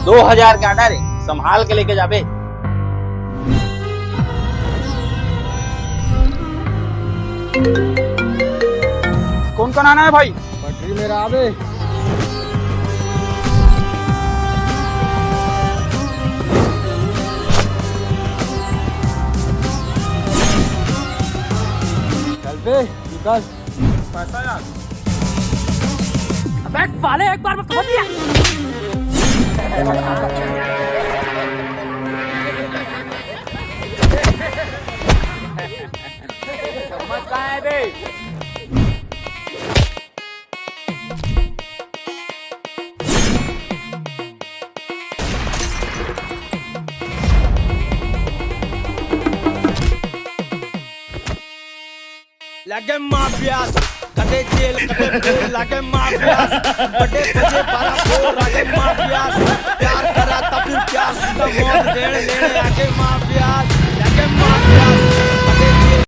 2000 का आटा रे, संभाल के लेके जाबे। कौन कौन आना है भाई? पटरी मेरा आवे। चल बे निकल। पैसा यार। अबे साले एक बार में समझ लिया। समझ कहाँ है बे? लगे माफियास कटे जेल कटे फेल लगे माफियास बड़े बजे बारा फोर लगे माफियास प्यार करा तब फिर प्यार सीधा मौत देने लेने आगे माफियास